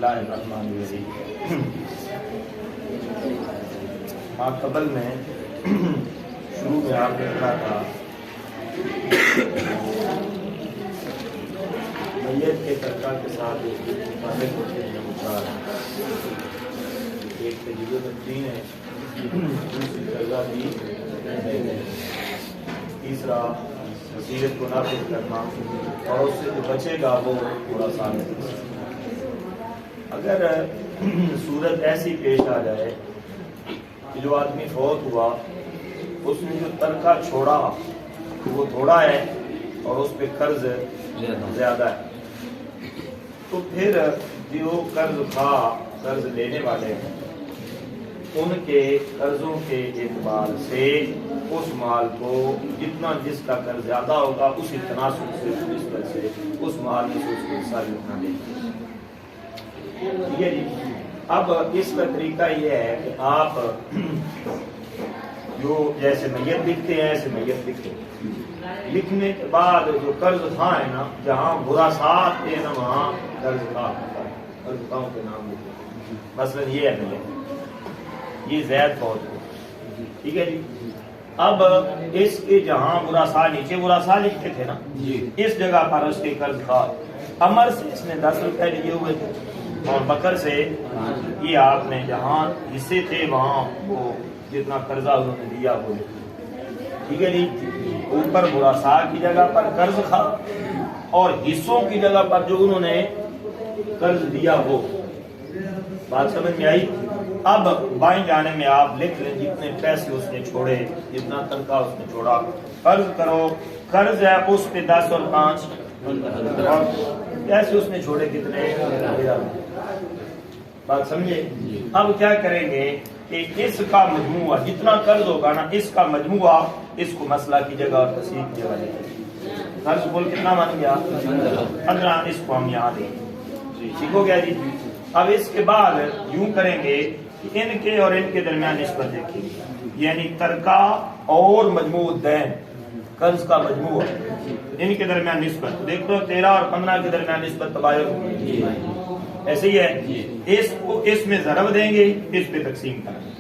बिस्मिल्लाहिर्रहमानिर्रहीम। माक़बल में शुरू में आपने पढ़ा था मैयत के तर्का के साथ मालिक होते हैं मुचार, एक तजीब है, दूसरी कर्जा भी, तीसरा वसीयत को नाफिज करना और उससे जो बचेगा वो पूरा साल है। अगर सूरत ऐसी पेश आ जाए कि जो आदमी फौत हुआ उसने जो तर्का छोड़ा वो थोड़ा है और उस पे कर्ज ज्यादा है, तो फिर जो कर्ज था कर्ज लेने वाले हैं उनके कर्जों के एतबार से उस माल को जितना जिसका कर्ज ज्यादा होगा उसी तनासुब से निस्बत से उस माल में से उसको हिस्सा लिखना देंगे। ठीक है जी। अब इसका तरीका यह है कि आप जो जैसे मैयत लिखते हैं ऐसे मैयत लिखते हैं, लिखने के बाद जो कर्ज था है ना, जहाँ बुरा साथ थे ना वहाँ कर्ज था कर्जदारों के नाम लिखते। मसलन ये है मैयत, ये जैद बहुत हो, ठीक है जी। अब इसके जहाँ बुरा सा नीचे बुरा सा लिखते थे ना, इस जगह पर उसके कर्ज था। अमर से इसने 10 रुपए लिए हुए थे और बकर से ये आपने जहाँ हिस्से थे वहाँ वो जितना कर्जा उन्होंने दिया वो, ठीक है जी। ऊपर बुरा सा की जगह पर कर्ज था और हिस्सों की जगह पर जो उन्होंने कर्ज दिया वो, बात समझ में आई। अब बाएं जाने में आप लिख लें जितने पैसे उसने छोड़े, जितना तनख्वाह उसने छोड़ा, कर्ज करो, कर्ज है उस पे 10 और 5 और पैसे उसने छोड़े कितने, बात समझे। अब क्या करेंगे कि इसका मजमुआ जितना कर्ज होगा ना, इसका मजमुआ इसको मसला की जगह और तस्वीर की जगह लेंगे। कर्ज बोल कितना बन गया 15, इसको हम यहाँ देंगे, ठीक हो गया जी। अब इसके बाद यूं करेंगे कि इनके और इनके दरमियान निस्बत देखेंगे, यानी तर्का और मजमू दैन कर्ज का मजमू इनके दरमियान निस्बत देखो। 13 और 15 के दरमियान निस्बत तबायन ऐसे ही है। इसको इसमें ज़रब देंगे, इस पे तकसीम करेंगे,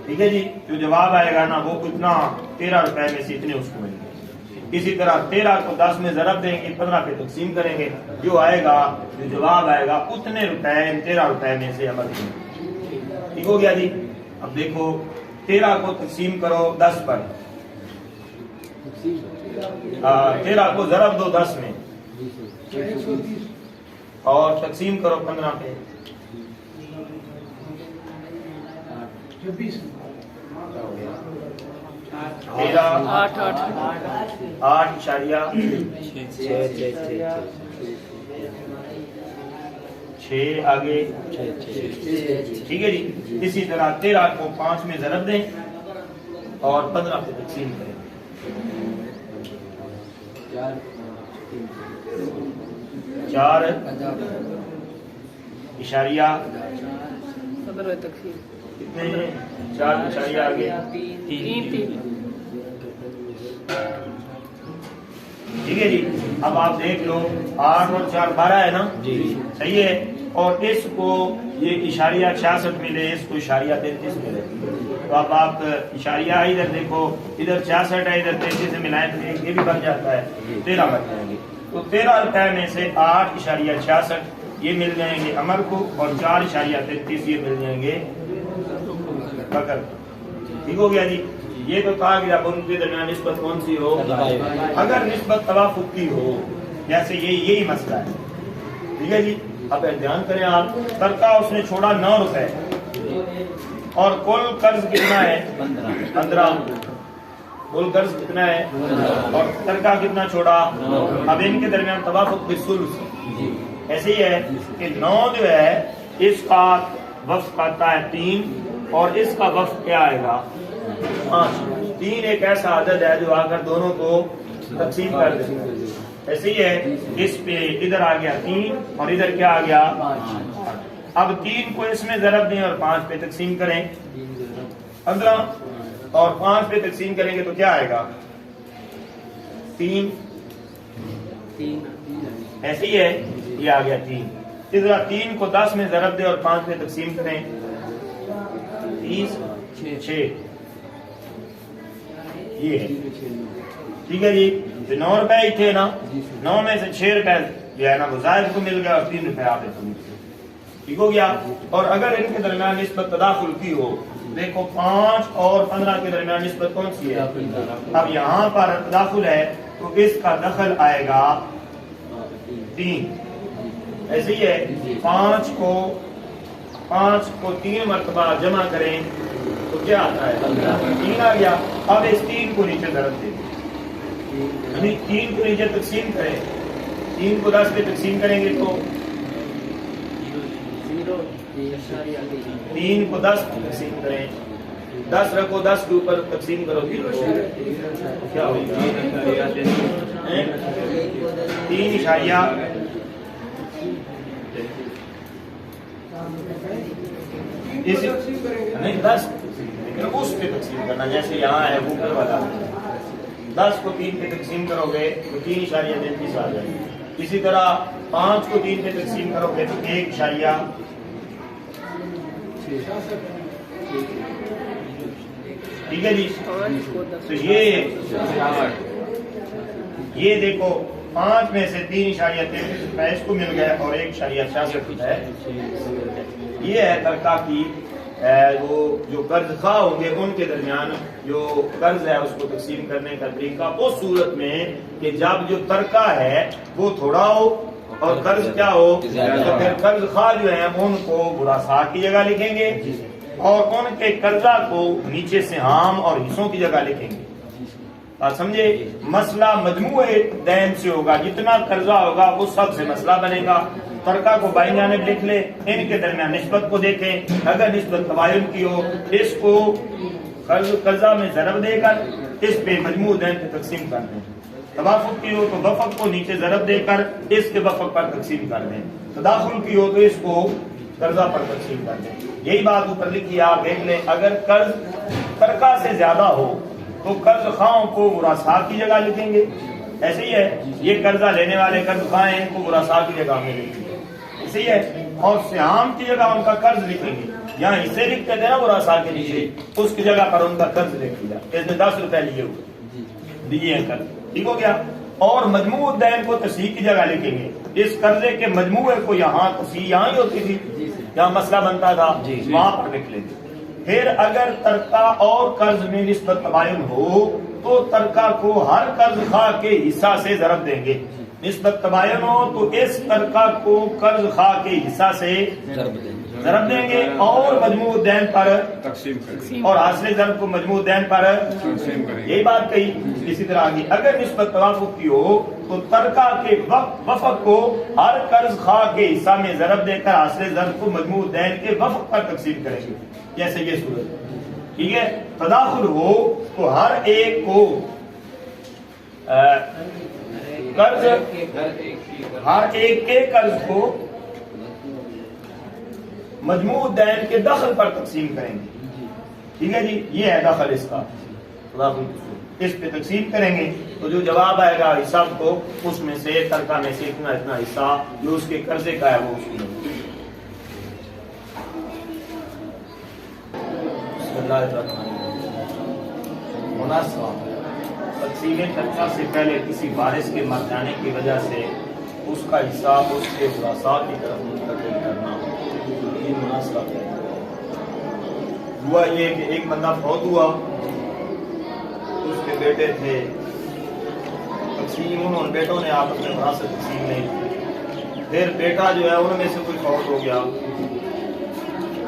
ठीक है जी। जो जवाब आएगा ना वो कितना 13 रुपए में से इतने उसको मिलेंगे। इसी तरह 13 को 10 में ज़रब देंगे, 15 पे तकसीम करेंगे, जो आएगा जो जवाब आएगा उतने रुपए 13 रुपए में से अमल देंगे, ठीक हो गया जी। अब देखो 13 को तकसीम करो 10 पर, 13 को ज़रब दो 10 में और तकसीम करो 15 पे, 8.6 आगे, ठीक है जी। इसी तरह 13 को 5 में ज़रब दें और 15 पे तकसीम करें, 4 इशारिया कितने हैं, 4 इशारिया आगे 3, ठीक है जी। अब आप देख लो 8 और 4 12 है ना जी, सही है। और इसको ये इशारिया 66 मिले, इसको इशारिया 33 मिले, तो अब आप इशारिया इधर देखो, इधर 66 है इधर 33 से मिलाएं तो ये भी बन जाता है 13 बन जाएंगे। तो 13 रुपए में से 8 इशारिया 66 ये मिल जाएंगे अमर को और 4 इशारिया 33 ये मिल जाएंगे बकर, ठीक हो गया जी। ये तो कहा गया उनके दरमियान निस्बत कौन सी हो, अगर निस्बत तवाफुक की हो, जैसे यही मसला है, ठीक है जी। अब ध्यान करें आप, तर्का उसने छोड़ा 9 रुपए और कुल कर्ज कितना है 15, कुल कर्ज कितना है और तर्का कितना छोड़ा। अब इनके दरमियान तवाफुक बिसुल्स ऐसे ही है कि 9 जो है इसका वफ्क आता है 3 और इसका वफ्क क्या आएगा 5। 3 एक ऐसा आदद है जो आकर दोनों को तकसीम कर देगा, ऐसे ही है। इस पे इधर आ गया 3 और इधर क्या आ गया 5। अब 3 को इसमें ज़रब दें और 5 पे तकसीम करें 15 और 5 पे तकसीम करेंगे तो क्या आएगा 3 ऐसे ही है, ये आ गया 3। اس طرح 3 کو 10 میں ضرب دے اور 5 میں تقسیم کریں 30 6 یہ ہے ٹھیک ہے جی 9 روپے ہی تھے نا 9 میں سے 6 روپے جو ہے نا وہ زائد کو مل گیا اور 3 روپے آپ کو مل گئے ٹھیک ہو گیا اور اگر ان کے درمیان نسبت تداخل کی ہو دیکھو 5 اور 15 کے درمیان نسبت کون سی ہے اب یہاں پر تداخل ہے تو اس کا دخل آئے گا 3 ایسے ہی ہے 5 کو 3 مرتبہ جمع کریں تو کیا آتا ہے 3 آ گیا اب اس 3 کو نیچے ضرب دیں 3 کو نیچے تقسیم کریں 3 کو 10 پہ تقسیم کریں گے تو 3 کو 10 تقسیم کریں 10 رکھو 10 کے اوپر تقسیم کرو کیا ہوگا 3 اشاریہ نہیں 10 اس پہ تقسیم کرنا جیسے یہاں ہے اوپر والا 10 کو 3 پہ تقسیم کرو گے تو 3 اشاریہ 33 آ جائے گی اسی طرح 5 کو 3 پہ تقسیم کرو گے تو 1 اشاریہ ٹھیک ہے جی تو یہ دیکھو 5 میں سے 3 اشاریہ 33 روپے اس کو مل گئے اور 1 اشاریہ 66 ہے یہ ہے ترکہ کی وہ جو قرض خواہ ہوں گے ان کے درمیان جو قرض ہے اس کو تقسیم کرنے کا طریقہ اس صورت میں کہ جب جو ترکہ ہے وہ تھوڑا ہو اور قرض کیا ہو تو پھر قرض خواہ جو ہیں ان کو براسا کی جگہ لکھیں گے اور ان کے قرضہ کو نیچے سے حام اور حصوں کی جگہ لکھیں گے آپ سمجھے مسئلہ مجموع دین سے ہوگا جتنا قرضہ ہوگا وہ سب سے مسئلہ بنے گا ترکہ کو بائیں جانب لکھ لے ان کے درمیان نسبت کو دیکھیں اگر نسبت تباین کی ہو اس کو قرضہ میں ضرب دے کر اس پہ مجموع دین پہ تقسیم کر دیں توافق کی ہو تو وفق کو نیچے ضرب دے کر اس کے وفق پر تقسیم کر دیں تداخل کی ہو تو اس کو قرضہ پر تقسیم کر دیں یہی بات اوپر لکھی آپ دیکھ لیں اگر قرض ترکہ سے زیادہ ہو تو قرض خواہوں کو ورثاء کی جگہ لکھیں گے ایسے ہی ہے یہ قرضہ لینے والے قرض خواہ ہیں ان کو ورثاء کی جگہ میں لکھیں گے ایسے ہی ہے اور سہام کی جگہ ان کا قرض لکھیں گے یہاں حصے لکھتے تھے نا ورثاء کے نیچے اس کی جگہ پر ان کا قرض لکھ دیا اس نے 10 روپے لیے ہوئے دیے ہیں قرض ٹھیک ہو گیا اور مجموع دین کو تصحیح کی جگہ لکھیں گے اس قرضے کے مجموعے کو یہاں تصحیح یہاں ہی ہوتی تھی جہاں مسئلہ بنتا تھا وہاں پر لکھ لیں گے پھر اگر ترکہ اور قرض میں نسبت تباین ہو تو ترکہ کو ہر قرض خواہ کے حصہ سے ضرب دیں گے نسبت تباین ہو تو اس ترکہ کو قرض خواہ کے حصہ سے ضرب دیں گے اور مجموع دین پر تقسیم اور حاصل ضرب کو مجموع دین پر یہی بات کہی اسی طرح آگے اگر نسبت توافق کی ہو تو ترکہ کے وفق کو ہر قرض خواہ کے حصہ میں ضرب دے کر حاصل ضرب کو مجموع دین کے وفق پر تقسیم کریں گے جیسے یہ صورت ٹھیک ہے تداخل ہو تو ہر ایک کو قرض ہر ایک کے قرض کو مجموع دین کے دخل پر تقسیم کریں گے ٹھیک ہے جی یہ ہے دخل اس کا اس پہ تقسیم کریں گے تو جو جواب آئے گا حساب کو اس میں سے ترکہ میں سے اتنا اتنا حصہ جو اس کے قرضے کا ہے وہ اس کی تقسیم ترکہ سے پہلے کسی وارث کے مر جانے کی وجہ سے اس کا حساب اس کے ورثاء کی طرف منتقل کرنا یہ مناسبت ہے ہوا یہ کہ ایک بندہ فوت ہوا اس کے بیٹے تھے تقسیم انہوں بیٹوں نے آپس میں وراثت تقسیم نہیں کی پھر بیٹا جو ہے ان میں سے کوئی فوت ہو گیا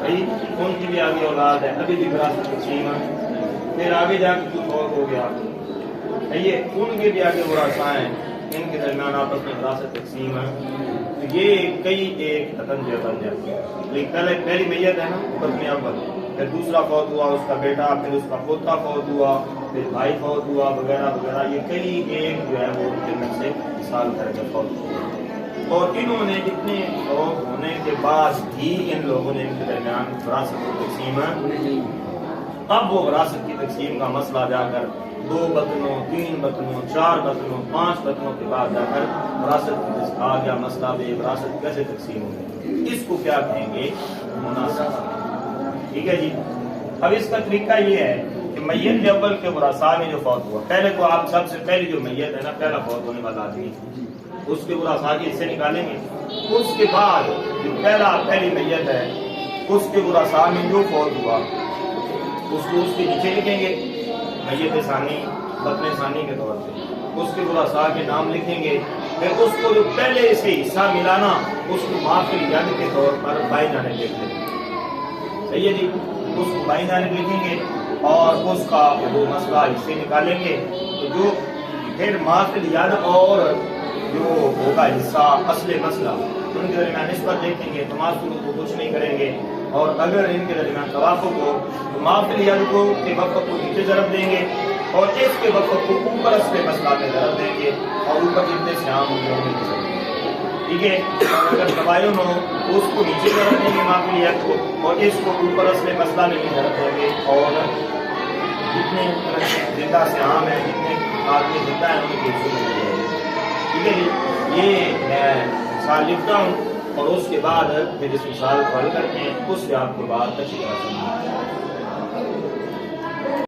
ان کی بھی آگے اولاد ہے ابھی بھی وراثت تقسیم ہے پھر آگے جا کے کوئی فوت ہو گیا یہ ان کے بھی آگے ورثاء ہیں ان کے درمیان آپس میں وراثت تقسیم ہے یہ کئی ایک تنجہ بن جاتی ہے لیکن پہلی میت ہے نا حکم اول پھر دوسرا فوت ہوا اس کا بیٹا پھر اس کا پوتا فوت ہوا پھر بھائی فوت ہوا وغیرہ وغیرہ یہ کئی ایک جو ہے وہ جنت سے مثال کر کے فوت ہوا اور انہوں نے اتنے فوت ہونے کے بعد بھی ان لوگوں نے ان کے درمیان وراثت کی تقسیم اب وہ وراثت کی تقسیم کا مسئلہ جا کر 2 बतनों, 3 बतनों, 4 बतनों, 5 बतनों के बाद जाकर विरासत की आ गया मसला बे विरासत कैसे तकसीम होगी, इसको क्या कहेंगे, मुनासिब। ठीक है जी। अब इसका तरीका ये है कि मैयत अव्वल के वरासा में जो फौत हुआ, पहले तो आप सबसे पहली जो मैयत है ना, पहला फौत होने वाला आदमी, उसके वरासा के हिस्से निकालेंगे। उसके बाद जो पहली मैयत है, उसके वरासा में जो फौत हुआ उसको उसके नीचे लिखेंगे, मैयत सानी, बतन सानी के तौर पे उसके वरासा के नाम लिखेंगे। फिर उसको जो पहले से हिस्सा मिलाना, उसको माफिल यद के तौर पर बाई जाने लिख देंगे। सही है जी। उसको बाई जाने लिखेंगे और उसका वो मसला हिस्से निकालेंगे। तो जो फिर माफिल यद और जो होगा हिस्सा असले मसला, उनके दरमियान निस्बत देखेंगे तो माफिल को कुछ नहीं करेंगे, और अगर इनके दरमियान तवाफुक हो तो माफिल यद को के वक़्फ़ को नीचे ज़रब देंगे और इसके वक़्फ़ को ऊपर असले मसला में ज़रब देंगे और ऊपर जितने श्याम होंगे। ठीक है। अगर तबायुन हो तो उसको नीचे ज़रब देंगे माफिल यद को, और इसको ऊपर असले मसला में भी ज़रब देंगे, और जितने जिंदा श्याम है, जितने आदमी जिंदा है उनकी हिस्से। ठीक है जी। ये मैं मिसाल लिखता हूँ और उसके बाद फिर इस मिसाल को हल करके उससे आपको बात अच्छी तरह समझ